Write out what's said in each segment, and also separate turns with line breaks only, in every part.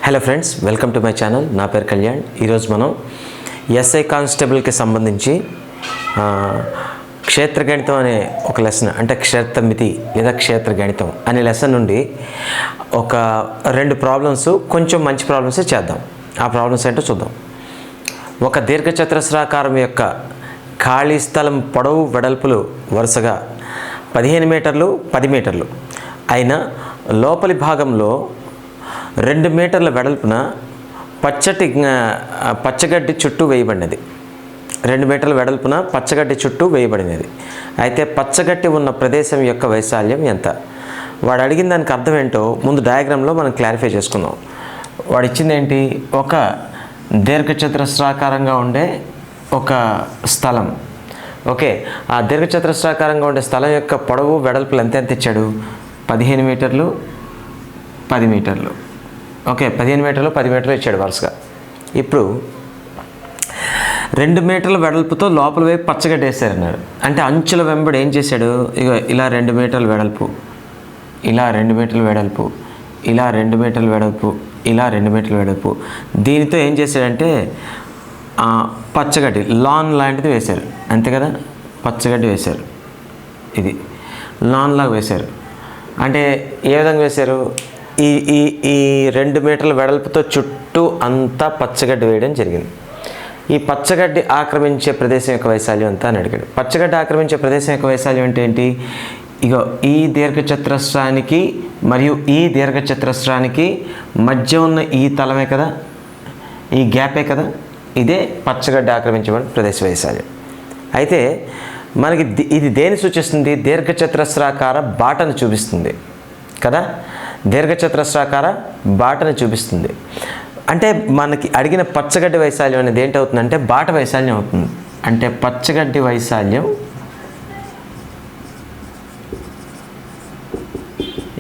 Hello friends, welcome to my channel. నా పేరు కళ్యాణ్. ఈరోజు మనం ఎస్ఐ కానిస్టేబుల్కి సంబంధించి క్షేత్రగణితం అనే ఒక లెసన్, అంటే క్షేత్రమితి లేదా క్షేత్రగణితం అనే లెసన్ నుండి ఒక రెండు ప్రాబ్లమ్స్, కొంచెం మంచి ప్రాబ్లమ్స్ చేద్దాం. ఆ ప్రాబ్లమ్స్ ఏంటో చూద్దాం. ఒక దీర్ఘచతురస్రాకారం యొక్క ఖాళీ స్థలం పొడవు వెడల్పులు వరుసగా 15 మీటర్లు 10 మీటర్లు అయిన లోపలి భాగంలో 2 మీటర్ల వెడల్పున పచ్చగడ్డి చుట్టూ వేయబడినది. 2 మీటర్ల వెడల్పున పచ్చగడ్డి చుట్టూ వేయబడినది. అయితే పచ్చగడ్డి ఉన్న ప్రదేశం యొక్క వైశాల్యం ఎంత? వాడు అడిగిన దానికి అర్థం ఏంటో ముందు డయాగ్రామ్లో మనం క్లారిఫై చేసుకుందాం. వాడు ఇచ్చింది ఏంటి? ఒక దీర్ఘచతురస్రాకారంగా ఉండే ఒక స్థలం. ఓకే, ఆ దీర్ఘచతురస్రాకారంగా ఉండే స్థలం యొక్క పొడవు వెడల్పులు ఎంత ఇచ్చాడు? 15 మీటర్లు 10 మీటర్లు. ఓకే, 15 మీటర్లు 10 మీటర్లు ఇచ్చాడు వరుసగా. ఇప్పుడు 2 మీటర్ల వెడల్పుతో లోపల వైపు పచ్చగడ్డ వేసారన్నాడు. అంటే అంచుల వెంబడి ఏం చేశాడు? ఇక ఇలా 2 మీటర్ల వెడల్పు, ఇలా 2 మీటర్ల వెడల్పు, ఇలా 2 మీటర్ల వెడల్పు, ఇలా 2 మీటర్ల వెడల్పు. దీనితో ఏం చేశాడంటే పచ్చగడ్డి లాన్ లాంటిది వేశారు. అంతే కదా, పచ్చగడ్డి వేశారు. ఇది లాన్ లాగా వేశారు. అంటే ఏ విధంగా వేశారు? ఈ ఈ ఈ 2 మీటర్ల వెడల్పుతో చుట్టూ అంతా పచ్చగడ్డి వేయడం జరిగింది. ఈ పచ్చగడ్డి ఆక్రమించే ప్రదేశం యొక్క వైశాల్యం అంతా అని అడిగాడు. పచ్చగడ్డి ఆక్రమించే ప్రదేశం యొక్క వైశాల్యం అంటే ఏంటి? ఇగో ఈ దీర్ఘచతురస్రానికి మరియు ఈ దీర్ఘచతురస్రానికి మధ్య ఉన్న ఈ తలమే కదా, ఈ గ్యాపే కదా, ఇదే పచ్చగడ్డి ఆక్రమించబడిన ప్రదేశ వైశాల్యం. అయితే మనకి ఇది దేని సూచిస్తుంది? దీర్ఘచతురస్రాకార బాటను చూపిస్తుంది కదా, దీర్ఘచతురస్రాకార బాటను చూపిస్తుంది. అంటే మనకి అడిగిన పచ్చగడ్డి వైశాల్యం అనేది ఏంటవుతుందంటే బాట వైశాల్యం అవుతుంది. అంటే పచ్చగడ్డి వైశాల్యం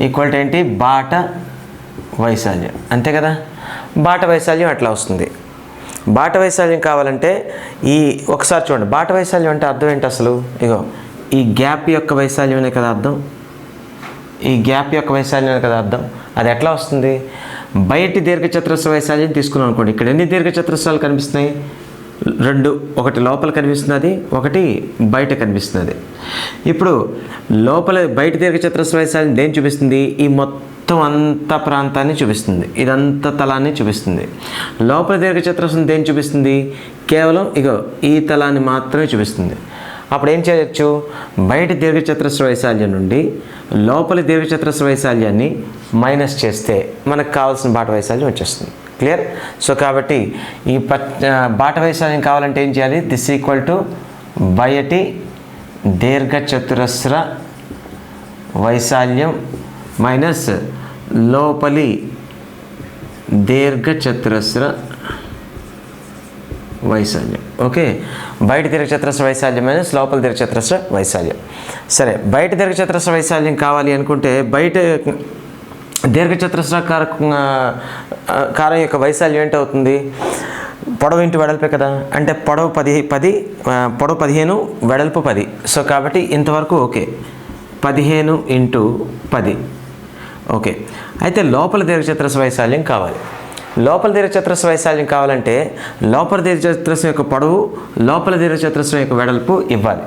ఈక్వల్ టు ఏంటి? బాట వైశాల్యం. అంతే కదా, బాట వైశాల్యం అట్లా వస్తుంది. బాట వైశాల్యం కావాలంటే ఒకసారి చూడండి. బాట వైశాల్యం అంటే అర్థం ఏంటి అసలు? ఇగో ఈ గ్యాప్ యొక్క వైశాల్యమే కదా అర్థం. ఈ గ్యాప్ యొక్క వైశాల్యం కదా అర్థం. అది ఎట్లా వస్తుంది? బయటి దీర్ఘచతురస్ర వైశాల్యం తీసుకున్నాం అనుకోండి. ఇక్కడ ఎన్ని దీర్ఘచతురస్రాలు కనిపిస్తున్నాయి? 2. ఒకటి లోపల కనిపిస్తున్నది, ఒకటి బయట కనిపిస్తున్నది. ఇప్పుడు బయట దీర్ఘచతురస్ర వైశాల్యం దేని చూపిస్తుంది? ఈ మొత్తం అంత ప్రాంతాన్ని చూపిస్తుంది. ఇదంతా తలాన్ని చూపిస్తుంది. లోపల దీర్ఘచతురస్రం దేని చూపిస్తుంది? కేవలం ఈ తలాన్ని మాత్రమే చూపిస్తుంది. అప్పుడు ఏం చేయొచ్చు? బయట దీర్ఘచతురస్ర వైశాల్యం నుండి లోపలి దీర్ఘచతురస్ర వైశాల్యాన్ని మైనస్ చేస్తే మనకు కావాల్సిన బాట వైశాల్యం వచ్చేస్తుంది. క్లియర్? సో కాబట్టి ఈ బాట వైశాల్యం కావాలంటే ఏం చేయాలి? దిస్ ఈక్వల్ టు బయటి దీర్ఘచతురస్ర వైశాల్యం మైనస్ లోపలి దీర్ఘచతురస్ర వైశాల్యం. ఓకే, బయట దీర్ఘచతురస్ర వైశాల్యం మైనస్ లోపల దీర్ఘచతురస్ర వైశాల్యం. సరే, బయట దీర్ఘచతురస్ర వైశాల్యం కావాలి అనుకుంటే బయట దీర్ఘచతురస్రాకారం యొక్క వైశాల్యం ఏంటవుతుంది? పొడవు ఇంటూ వెడల్పే కదా. అంటే పొడవు 15, వెడల్పు 10. సో కాబట్టి ఇంతవరకు ఓకే. 15 × 10. ఓకే, అయితే లోపల దీర్ఘచతురస్ర వైశాల్యం కావాలి. లోపల దీర్ఘచతురస్ర వైశాల్యం కావాలంటే లోపల దీర్ఘచతురస్రం యొక్క పొడవు, లోపల దీర్ఘచతురస్రం యొక్క వెడల్పు ఇవ్వాలి.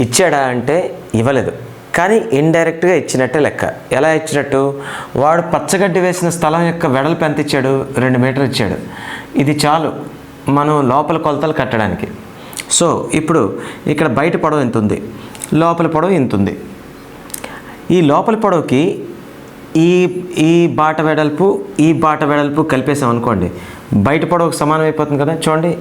ఇచ్చాడా అంటే ఇవ్వలేదు, కానీ ఇండైరెక్ట్గా ఇచ్చినట్టే లెక్క. ఎలా ఇచ్చినట్టు? వాడు పచ్చగడ్డి వేసిన స్థలం యొక్క వెడల్పు ఎంత ఇచ్చాడు? 2 మీటర్లు ఇచ్చాడు. ఇది చాలు మనం లోపల కొలతలు కట్టడానికి. సో ఇప్పుడు ఇక్కడ బయట పొడవు ఎంత ఉంది, లోపల పొడవు ఎంత ఉంది. ఈ లోపల పొడవుకి ఈ బాట వెడల్పు, ఈ బాట వెడల్పు కలిపేసాం అనుకోండి, బయట పొడవుకు సమానం అయిపోతుంది కదా. చూడండి,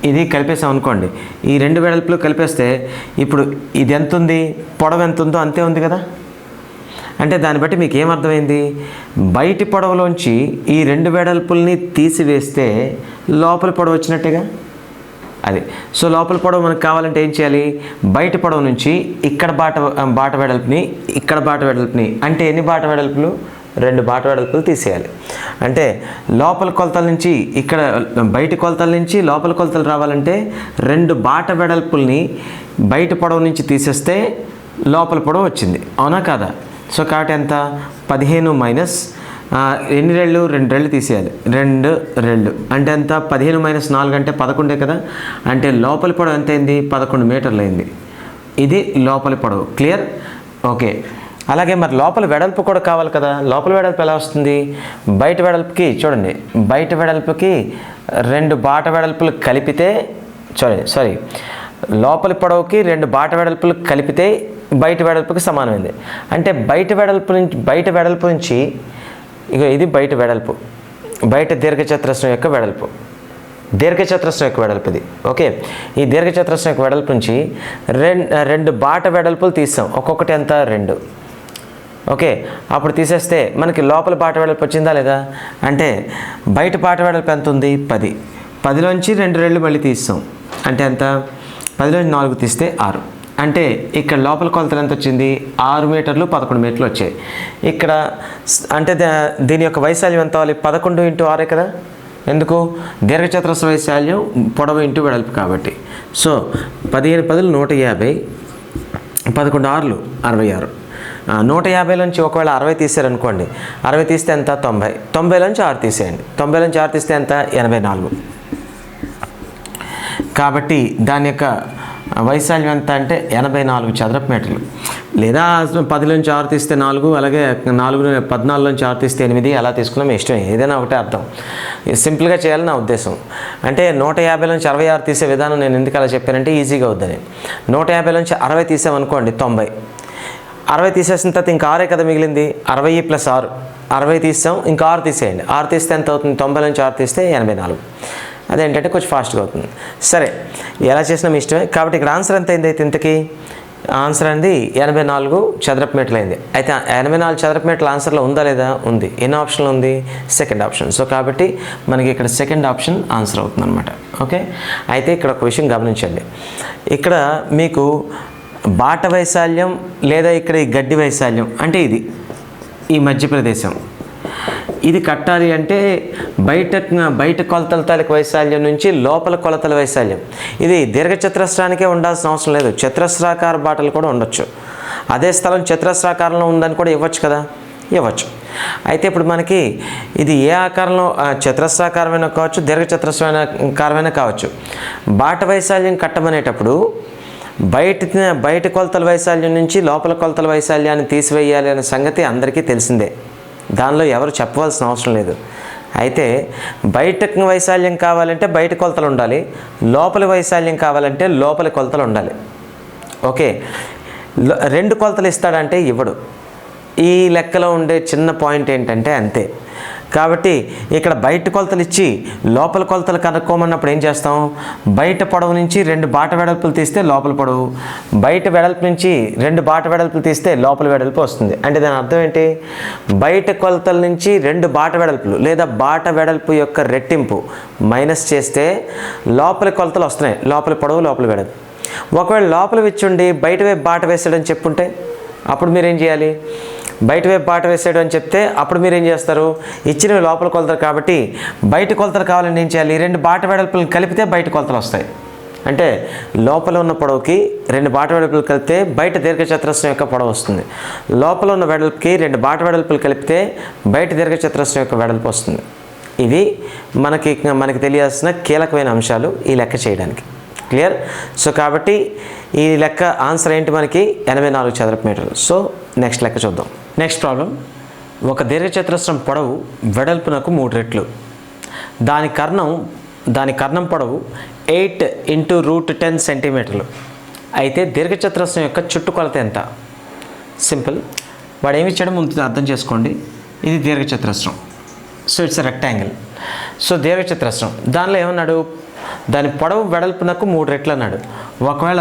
ఇది కలిపేసాం అనుకోండి. ఈ 2 వెడల్పులు కలిపేస్తే ఇప్పుడు ఇది ఎంత ఉంది? పొడవు ఎంత ఉందో అంతే ఉంది కదా. అంటే దాన్ని బట్టి మీకు ఏమర్థమైంది? బయటి పొడవులోంచి ఈ 2 వెడల్పుల్ని తీసివేస్తే లోపల పొడవు వచ్చినట్టేగా. అది సో లోపల పొడవు మనకు కావాలంటే ఏం చేయాలి? బయట పొడవు నుంచి ఇక్కడ బాట వెడల్పుని, ఇక్కడ బాట వెడల్పుని, అంటే ఎన్ని బాట వెడల్పులు? 2 బాట వెడల్పులు తీసేయాలి. అంటే లోపల కొలతల నుంచి ఇక్కడ బయటి కొలతల నుంచి లోపల కొలతలు రావాలంటే 2 బాట వెడల్పుల్ని బయట పొడవు నుంచి తీసేస్తే లోపల పొడవు వచ్చింది. అవునా కాదా? సో కాబట్టి ఎంత 15 మైనస్ ఎన్ని రెళ్ళు 2 రెళ్ళు తీసేయాలి 2 రెళ్ళు అంటే ఎంత 15 మైనస్ 4 అంటే 11 కదా అంటే లోపలి పొడవు ఎంత అయింది 11 మీటర్లు అయింది ఇది లోపలి పొడవు క్లియర్ ఓకే అలాగే మరి లోపల వెడల్పు కూడా కావాలి కదా లోపల వెడల్పు ఎలా వస్తుంది బయట వెడల్పుకి చూడండి బయట వెడల్పుకి 2 బాట వెడల్పులు కలిపితే సారీ లోపలి పొడవుకి 2 బాట వెడల్పులు కలిపితే బయట వెడల్పుకి సమానమైంది అంటే బయట వెడల్పు నుంచి ఇక ఇది బయట వెడల్పు బయట దీర్ఘచతురస్రం యొక్క వెడల్పు ఇది ఓకే ఈ దీర్ఘచతురస్రం యొక్క వెడల్పు నుంచి 2 బాట వెడల్పులు తీస్తాం ఒక్కొక్కటి ఎంత 2 ఓకే అప్పుడు తీసేస్తే మనకి లోపల బాట వెడల్పు వచ్చిందా లేదా అంటే బయట బాట వెడల్పు ఎంత ఉంది 10లోంచి 2 రెళ్ళు మళ్ళీ తీస్తాం అంటే ఎంత 10లోంచి 4 తీస్తే 6 అంటే ఇక్కడ లోపల కొలతలు ఎంత వచ్చింది 6 మీటర్లు 11 మీటర్లు వచ్చాయి ఇక్కడ అంటే దీని యొక్క వైశాల్యం ఎంత అవ్వాలి 11 × 6 కదా ఎందుకు దీర్ఘచతురస్ర వైశాల్యం పొడవు ఇంటూ వెడల్పు కాబట్టి సో 15 10 150 11 6 66 150లోంచి ఒకవేళ 60 తీసారనుకోండి 60 తీస్తే ఎంత 90 90లోంచి 6 తీసేయండి 90లోంచి 6 తీస్తే ఎంత 84 కాబట్టి దాని యొక్క వైశాల్యం ఎంత అంటే 84 చదరపు మీటర్లు లేదా 10లోంచి 6 తీస్తే 4 అలాగే 14లోంచి 6 తీస్తే 8 అలా తీసుకున్నాం ఇష్టం ఏదైనా ఒకటే అర్థం సింపుల్గా చేయాలని నా ఉద్దేశం అంటే 150లోంచి 66 తీసే విధానం నేను ఎందుకు అలా చెప్పానంటే ఈజీగా అవుద్దని 150లోంచి 60 తీసామనుకోండి 90 60 తీసేసిన తర్వాత ఇంకా 6 కదా మిగిలింది 60 + 6 60 తీసాం ఇంకా 6 తీసేయండి 6 తీస్తే ఎంత అవుతుంది 90లోంచి 6 తీస్తే 84 అదేంటంటే కొంచెం ఫాస్ట్గా అవుతుంది సరే ఎలా చేసినా మీ ఇష్టమే కాబట్టి ఇక్కడ ఆన్సర్ ఎంత అయింది అయితే ఇంతకీ ఆన్సర్ అనేది 84 చదరపు మీటర్లు అయింది అయితే 84 చదరపు మీటర్ల ఆన్సర్లో ఉందా లేదా ఉంది ఎన్ని ఆప్షన్లు ఉంది సెకండ్ ఆప్షన్ సో కాబట్టి మనకి ఇక్కడ సెకండ్ ఆప్షన్ ఆన్సర్ అవుతుంది అనమాట ఓకే అయితే ఇక్కడ ఒక విషయం గమనించండి ఇక్కడ మీకు బాట వైశాల్యం లేదా ఇక్కడ ఈ గడ్డి వైశాల్యం అంటే ఇది ఈ మధ్య ప్రదేశం ఇది కట్టాలి అంటే బయట కొలతల తాలూకు వైశాల్యం నుంచి లోపల కొలతల వైశాల్యం ఇది దీర్ఘచతురస్రానికే ఉండాల్సిన అవసరం లేదు చతురస్రాకార బాటలు కూడా ఉండొచ్చు అదే స్థలం చతురస్రాకారంలో ఉందని కూడా ఇవ్వచ్చు కదా ఇవ్వచ్చు అయితే ఇప్పుడు మనకి ఇది ఏ ఆకారంలో చతురస్రాకారమైన కావచ్చు దీర్ఘచతురస్రాకారమైన కావచ్చు బాట వైశాల్యం కట్టమనేటప్పుడు బయట కొలతల వైశాల్యం నుంచి లోపల కొలతల వైశాల్యాన్ని తీసివేయాలి అనే సంగతి అందరికీ తెలిసిందే దానిలో ఎవరు చెప్పవలసిన అవసరం లేదు అయితే బయట వైశాల్యం కావాలంటే బయట కొలతలు ఉండాలి లోపలి వైశాల్యం కావాలంటే లోపలి కొలతలు ఉండాలి ఓకే 2 కొలతలు ఇస్తాడంటే ఇవ్వడు ఈ లెక్కలో ఉండే చిన్న పాయింట్ ఏంటంటే అంతే కాబట్టి ఇక్కడ బయట కొలతలు ఇచ్చి లోపల కొలతలు కనుక్కోమన్నప్పుడు ఏం చేస్తాం బయట పొడవు నుంచి 2 బాట వెడల్పులు తీస్తే లోపల పొడవు బయట వెడల్పు నుంచి 2 బాట వెడల్పులు తీస్తే లోపల వెడల్పు వస్తుంది అంటే దాని అర్థం ఏంటి బయట కొలతల నుంచి 2 బాట వెడల్పులు లేదా బాట వెడల్పు యొక్క రెట్టింపు మైనస్ చేస్తే లోపల కొలతలు వస్తున్నాయి లోపల పొడవు లోపల వెడల్పు ఒకవేళ లోపల విచ్చుండి బయట వైపు బాట వేసాడని చెప్పుంటే అప్పుడు మీరేం చేయాలి బయట వైపు బాట వేసాడు అని చెప్తే అప్పుడు మీరు ఏం చేస్తారు ఇచ్చినవి లోపల కొలతలు కాబట్టి బయట కొలతలు కావాలని ఏం చేయాలి 2 బాట వెడల్పులను కలిపితే బయట కొలతలు వస్తాయి అంటే లోపల ఉన్న పొడవుకి 2 బాట వెడల్పులు కలిపితే బయట దీర్ఘచతురస్రం యొక్క పొడవు వస్తుంది లోపల ఉన్న వెడల్పుకి 2 బాట వెడల్పులు కలిపితే బయట దీర్ఘచతురస్రం యొక్క వెడల్పు వస్తుంది ఇవి మనకి తెలియాల్సిన కీలకమైన అంశాలు ఈ లెక్క చేయడానికి క్లియర్ సో కాబట్టి ఈ లెక్క ఆన్సర్ ఏంటి మనకి 84 చదరపు మీటర్లు సో నెక్స్ట్ లెక్క చూద్దాం నెక్స్ట్ ప్రాబ్లం ఒక దీర్ఘచతురస్రం పొడవు వెడల్పునకు 3 రెట్లు దాని కర్ణం పొడవు 8 × √10 సెంటీమీటర్లు అయితే దీర్ఘచతురస్రం యొక్క చుట్టుకొలత ఎంత సింపుల్ వాడు ఏమి ఇచ్చాడో ముందు అర్థం చేసుకోండి ఇది దీర్ఘచతురస్రం సో ఇట్స్ రెక్టాంగిల్ సో దీర్ఘచతురస్రం దానిలో ఏమన్నాడు దాని పొడవు వెడల్పునకు 3 రెట్లు అన్నాడు ఒకవేళ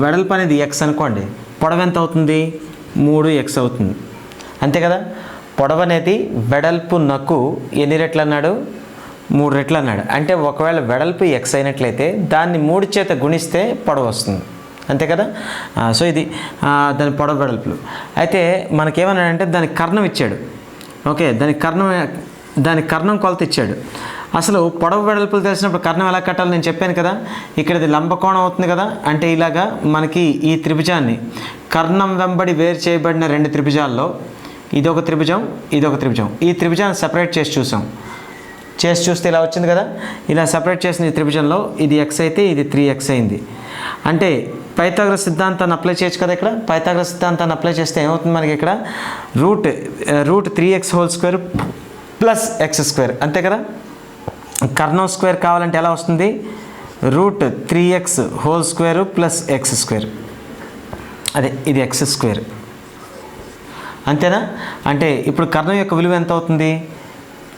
వెడల్పు అనేది ఎక్స్ అనుకోండి పొడవు ఎంత అవుతుంది 3x అవుతుంది అంతే కదా పొడవు అనేది వెడల్పునకు ఎన్ని రెట్లు అన్నాడు 3 రెట్లు అన్నాడు అంటే ఒకవేళ వెడల్పు ఎక్స్ అయినట్లయితే దాన్ని 3 చేత గుణిస్తే పొడవు వస్తుంది అంతే కదా సో ఇది దాని పొడవు వెడల్పులు అయితే మనకేమన్నాడంటే దాని కర్ణం ఇచ్చాడు ఓకే దాని కర్ణం కొలత ఇచ్చాడు అసలు పొడవు వెడల్పులు తెలిసినప్పుడు కర్ణం ఎలా కట్టాలో నేను చెప్పాను కదా. ఇక్కడ ఇది లంబకోణం అవుతుంది కదా, అంటే ఇలాగా మనకి ఈ త్రిభుజాన్ని కర్ణం వెంబడి వేరు చేయబడిన రెండు త్రిభుజాల్లో ఇదొక త్రిభుజం, ఇదొక త్రిభుజం, ఈ త్రిభుజాన్ని సపరేట్ చేసి చూస్తే ఇలా వచ్చింది కదా. ఇలా సపరేట్ చేసిన ఈ త్రిభుజంలో ఇది x అయితే ఇది 3x అయింది. అంటే పైథాగరస్ సిద్ధాంతాన్ని అప్లై చేయొచ్చు కదా. ఇక్కడ పైథాగరస్ సిద్ధాంతాన్ని అప్లై చేస్తే ఏమవుతుంది మనకి ఇక్కడ రూట్ 3x² ప్లస్ x², అంతే కదా. కర్ణం స్క్వేర్ కావాలంటే ఎలా వస్తుంది, రూట్ 3x² ప్లస్ x², అదే ఇది x², అంతేనా. అంటే ఇప్పుడు కర్ణం యొక్క విలువ ఎంత అవుతుంది,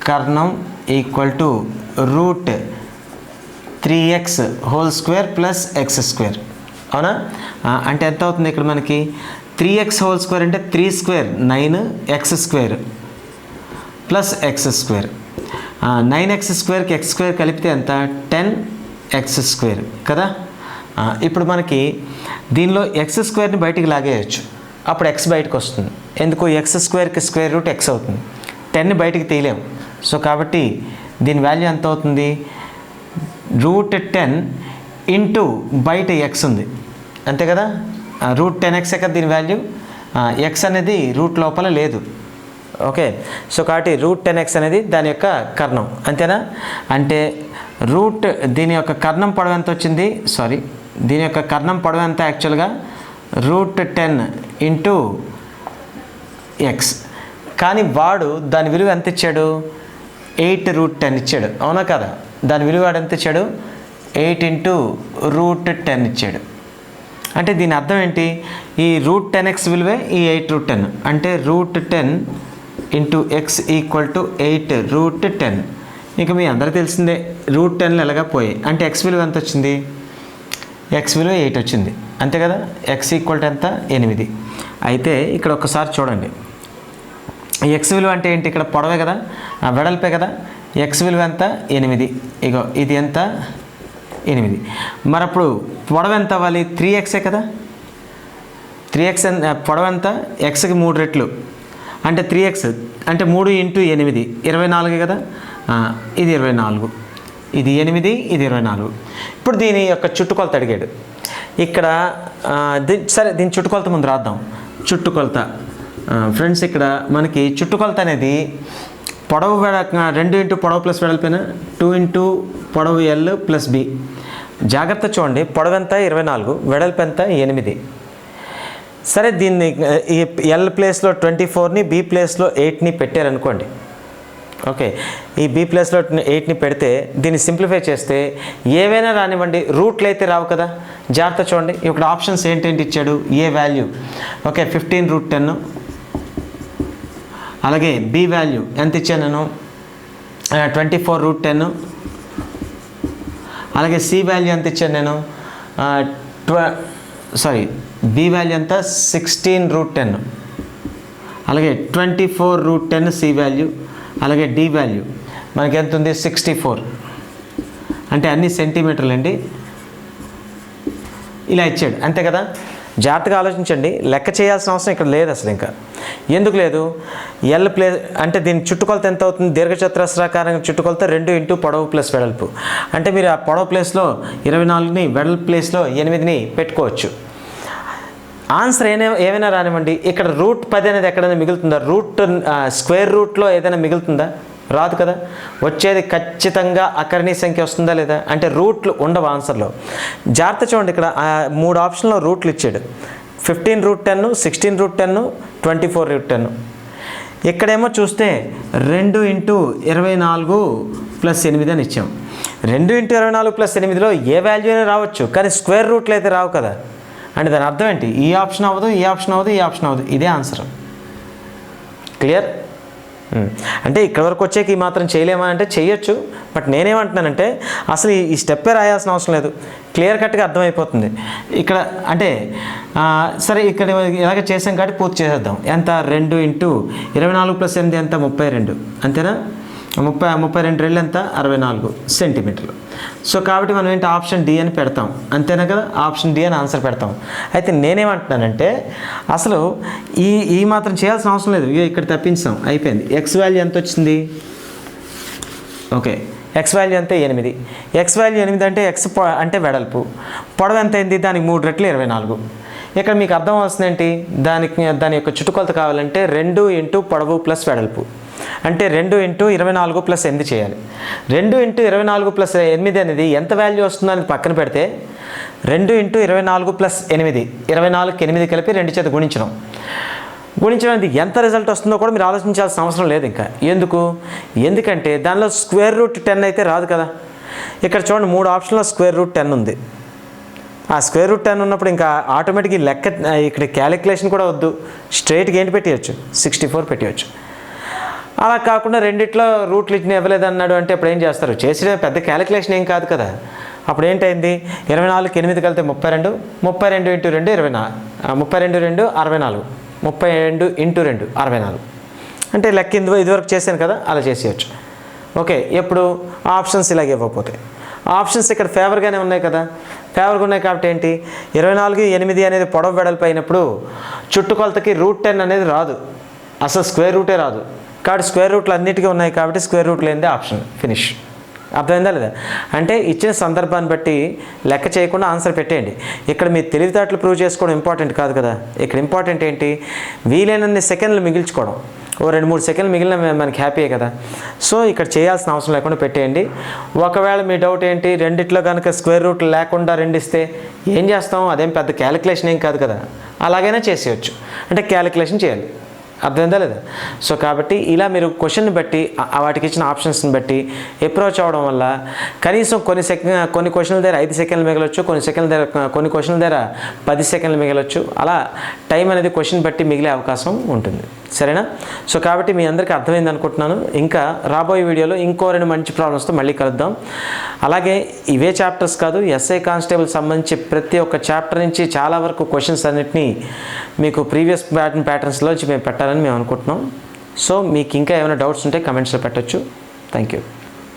కర్ణం equal to root 3x² plus x², అవునా. అంటే ఎంత అవుతుంది ఇక్కడ మనకి 3x² అంటే 3² 9x² ప్లస్ x², 9x²కి x² కలిపితే ఎంత 10x² కదా. ఇప్పుడు మనకి దీనిలో x²ని బయటికి లాగేయచ్చు, అప్పుడు x బయటకు వస్తుంది. ఎందుకు, x²కి స్క్వేర్ రూట్ x అవుతుంది, 10ని బయటికి తీయలేము. సో కాబట్టి దీని వాల్యూ ఎంత అవుతుంది, రూట్ 10 ఇంటూ బయట x ఉంది, అంతే కదా. రూట్ 10x కదా దీని వాల్యూ, x అనేది రూట్ లోపల లేదు. ఓకే, సో కాబట్టి రూట్ 10x అనేది దాని యొక్క కర్ణం, అంతేనా. అంటే దీని యొక్క కర్ణం పొడవు ఎంత వచ్చింది, దీని యొక్క కర్ణం పొడవు ఎంత యాక్చువల్గా రూట్ 10 ఇంటూ x, కానీ వాడు దాని విలువ ఎంత ఇచ్చాడు, 8√10 ఇచ్చాడు, అవునా కదా. దాని విలువ వాడు ఎంత ఇచ్చాడు, 8 ఇంటూ రూట్ 10 ఇచ్చాడు. అంటే దీని అర్థం ఏంటి, ఈ రూట్ 10x విలువే ఈ 8√10, అంటే root 10 into x equal to 8√10. ఇంకా మీ అందరికీ తెలిసిందే రూట్ 10 ఎలాగా పోయాయి, అంటే x విలువ ఎంత వచ్చింది, x విలువ 8 వచ్చింది, అంతే కదా. x ఈక్వల్ టు ఎంత 8. అయితే ఇక్కడ ఒక్కసారి చూడండి, x విలువ అంటే ఏంటి, ఇక్కడ పొడవే కదా, వెడల్పే కదా. x విలువ ఎంత 8, ఇగో ఇది ఎంత 8. మరి అప్పుడు పొడవు ఎంత అవ్వాలి, 3x కదా. 3x పొడవు ఎంత, xకి 3 రెట్లు, అంటే 3x అంటే 3 ఇంటూ 8 24 కదా. ఇది 24, ఇది 8, ఇది 24. ఇప్పుడు దీని యొక్క చుట్టుకొలత అడిగాడు ఇక్కడ. సరే దీని చుట్టుకొలత ముందు రాద్దాం. చుట్టుకొలత ఫ్రెండ్స్, ఇక్కడ మనకి చుట్టుకొలత అనేది పొడవు 2 ఇంటూ పొడవు ప్లస్ వెడల్పైన 2 ఇంటూ పొడవు L ప్లస్ B. జాగ్రత్త చూడండి, పొడవు ఎంత 24, వెడల్పు ఎంత 8. సరే దీన్ని ఈ L ప్లేస్లో 24ని B ప్లేస్లో 8ని పెట్టారనుకోండి. ఓకే, ఈ B ప్లేస్లో 8ని పెడితే దీన్ని సింప్లిఫై చేస్తే ఏవైనా రానివ్వండి, రూట్లు అయితే రావు కదా. జాగ్రత్త చూడండి, ఇక్కడ ఆప్షన్స్ ఏంటేంటి ఇచ్చాడు, ఏ వాల్యూ, ఓకే 15√10, అలాగే B వాల్యూ ఎంత ఇచ్చాను నేను 24√10, అలాగే C వాల్యూ ఎంత ఇచ్చాను నేను B వాల్యూ ఎంత 16√10, అలాగే 24√10 C వాల్యూ, అలాగే D వాల్యూ మనకి ఎంత ఉంది 64, అంటే అన్ని సెంటీమీటర్లు అండి. ఇలా ఇచ్చాడు, అంతే కదా. జాగ్రత్తగా ఆలోచించండి, లెక్క చేయాల్సిన అవసరం ఇక్కడ లేదు అసలు. ఇంకా ఎందుకు లేదు, L ప్లేస్ అంటే దీని చుట్టుకొలత ఎంత అవుతుంది, దీర్ఘచతురస్రాకారం చుట్టుకొలత 2 ఇంటూ పొడవు ప్లస్ వెడల్పు. అంటే మీరు ఆ పొడవు ప్లేస్లో 24ని, వెడల్పు ప్లేస్లో 8ని పెట్టుకోవచ్చు. ఆన్సర్ ఏమైనా రానివ్వండి. ఇక్కడ రూట్ 10 అనేది ఎక్కడైనా మిగులుతుందా, స్క్వేర్ రూట్లో ఏదైనా మిగులుతుందా, రాదు కదా. వచ్చేది ఖచ్చితంగా అకర్ణీయ సంఖ్య వస్తుందా లేదా, అంటే రూట్లు ఉండవు ఆన్సర్లో. జాగ్రత్త చూడండి, ఇక్కడ 3 ఆప్షన్లో రూట్లు ఇచ్చాడు, 15√10, 16√10, 24√10. ఇక్కడేమో చూస్తే 2 ఇంటూ 24 ప్లస్ 8 అని ఇచ్చాం. 2 ఇంటూ 24 ప్లస్ 8లో ఏ వాల్యూ అయినా రావచ్చు, కానీ స్క్వేర్ రూట్లు అయితే రావు కదా. అంటే దాని అర్థం ఏంటి, ఈ ఆప్షన్ అవ్వదు, ఈ ఆప్షన్ అవ్వదు, ఈ ఆప్షన్ అవ్వదు, ఇదే ఆన్సర్. క్లియర్. అంటే ఇక్కడ వరకు వచ్చేకి ఈ మాత్రం చేయలేమా అంటే చేయొచ్చు, బట్ నేనేమంటున్నానంటే అసలు ఈ స్టెప్పే రాయాల్సిన అవసరం లేదు, క్లియర్ కట్గా అర్థమైపోతుంది ఇక్కడ. అంటే సరే ఇక్కడ ఇలాగ చేసాం కాబట్టి పూర్తి చేసేద్దాం. ఎంత 2 ఇంటూ 24 ప్లస్ 8 ఎంత 32, అంతేనా. 32 రెళ్ళు ఎంత 64 సెంటీమీటర్లు. సో కాబట్టి మనం ఏంటి ఆప్షన్ డి అని పెడతాం, అంతేనా కదా. ఆప్షన్ డి అని ఆన్సర్ పెడతాం. అయితే నేనేమంటున్నానంటే అసలు ఈ మాత్రం చేయాల్సిన అవసరం లేదు, ఇక్కడ తప్పించాం, అయిపోయింది. ఎక్స్ వాల్యూ ఎంత వచ్చింది, ఓకే ఎక్స్ వాల్యూ అంతే 8. ఎక్స్ వాల్యూ 8 అంటే ఎక్స్ అంటే వెడల్పు, పొడవు ఎంత అయింది, దానికి 3 రెట్లు 24. ఇక్కడ మీకు అర్థం అవుతుంది ఏంటి, దాని యొక్క చుట్టుకొలత కావాలంటే 2 ఇంటూ పొడవు ప్లస్ వెడల్పు, అంటే 2 ఇంటూ 24 ప్లస్ 8 చేయాలి. 2 ఇంటూ 24 ప్లస్ 8 అనేది ఎంత వాల్యూ వస్తుందో అనేది పక్కన పెడితే 2 ఇంటూ 24 ప్లస్ 8, 24కి 8 కలిపి 2 చేత గుణించడానికి ఎంత రిజల్ట్ వస్తుందో కూడా మీరు ఆలోచించాల్సిన అవసరం లేదు ఇంకా. ఎందుకంటే దానిలో స్క్వేర్ రూట్ 10 అయితే రాదు కదా. ఇక్కడ చూడండి 3 ఆప్షన్లో స్క్వేర్ రూట్ 10 ఉంది. ఆ స్క్వేర్ రూట్ 10 ఉన్నప్పుడు ఇంకా ఆటోమేటిక్గా లెక్క ఇక్కడ క్యాలిక్యులేషన్ కూడా వద్దు, స్ట్రైట్గా ఏంటి పెట్టేయచ్చు, 64 పెట్టేయచ్చు. అలా కాకుండా రెండిట్లో రూట్లు ఇట్ని ఇవ్వలేదు అన్నాడు అంటే అప్పుడు ఏం చేస్తారు, చేసిన పెద్ద క్యాలిక్యులేషన్ ఏం కాదు కదా. అప్పుడు ఏంటైంది, 24కి 8 కలిపితే 32, 32 ఇంటూ 2 24, 32 2 64, 32 ఇంటూ 2 64. అంటే లెక్క ఇదివరకు చేశాను కదా, అలా చేసేయచ్చు. ఓకే, ఎప్పుడు ఆప్షన్స్ ఇలాగే ఇవ్వకపోతే, ఆప్షన్స్ ఇక్కడ ఫేవర్గానే ఉన్నాయి కదా, ఫేవర్గా ఉన్నాయి కాబట్టి ఏంటి, 24 8 అనేది పొడవు వెడల్పు అయినప్పుడు చుట్టుకొలతకి రూట్ 10 అనేది రాదు, అసలు స్క్వేర్ రూటే రాదు. కాబట్టి స్క్వేర్ రూట్లు అన్నిటికీ ఉన్నాయి కాబట్టి స్క్వేర్ రూట్ లేనిదే ఆప్షన్, ఫినిష్. అర్థమైందా లేదా? అంటే ఇచ్చిన సందర్భాన్ని బట్టి లెక్క చేయకుండా ఆన్సర్ పెట్టేయండి. ఇక్కడ మీ తెలివితేటలు ప్రూవ్ చేసుకోవడం ఇంపార్టెంట్ కాదు కదా. ఇక్కడ ఇంపార్టెంట్ ఏంటి, వీలైనన్ని సెకండ్లు మిగిల్చుకోవడం. 2-3 సెకండ్లు మిగిలిన మనకి హ్యాపీయే కదా. సో ఇక్కడ చేయాల్సిన అవసరం లేకుండా పెట్టేయండి. ఒకవేళ మీ డౌట్ ఏంటి, రెండిట్లో కనుక స్క్వేర్ రూట్ లేకుండా 2 ఇస్తే ఏం చేస్తాం, అదేం పెద్ద క్యాలిక్యులేషన్ ఏం కాదు కదా, అలాగైనా చేసేయచ్చు. అంటే క్యాలిక్యులేషన్ చేయాలి. అర్థమైందా లేదా? సో కాబట్టి ఇలా మీరు క్వశ్చన్ని బట్టి వాటికి ఇచ్చిన ఆప్షన్స్ని బట్టి అప్రోచ్ అవ్వడం వల్ల కనీసం కొన్ని క్వశ్చన్ల దగ్గర 5 సెకండ్లు మిగలొచ్చు, కొన్ని క్వశ్చన్ల దగ్గర 10 సెకండ్లు మిగలొచ్చు. అలా టైం అనేది క్వశ్చన్ బట్టి మిగిలే అవకాశం ఉంటుంది. సరేనా? సో కాబట్టి మీ అందరికీ అర్థమైంది అనుకుంటున్నాను. ఇంకా రాబోయే వీడియోలో ఇంకో 2 మంచి ప్రాబ్లమ్స్తో మళ్ళీ కలుద్దాం. అలాగే ఇవే చాప్టర్స్ కాదు, ఎస్ఐ కానిస్టేబుల్ సంబంధించి ప్రతి ఒక్క చాప్టర్ నుంచి చాలా వరకు క్వశ్చన్స్ అన్నిటినీ మీకు ప్రీవియస్ ప్యాటర్న్స్లో మేము పెట్టాలని మేము అనుకుంటున్నాం. సో మీకు ఇంకా ఏమైనా డౌట్స్ ఉంటే కమెంట్స్లో పెట్టచ్చు. Thank you.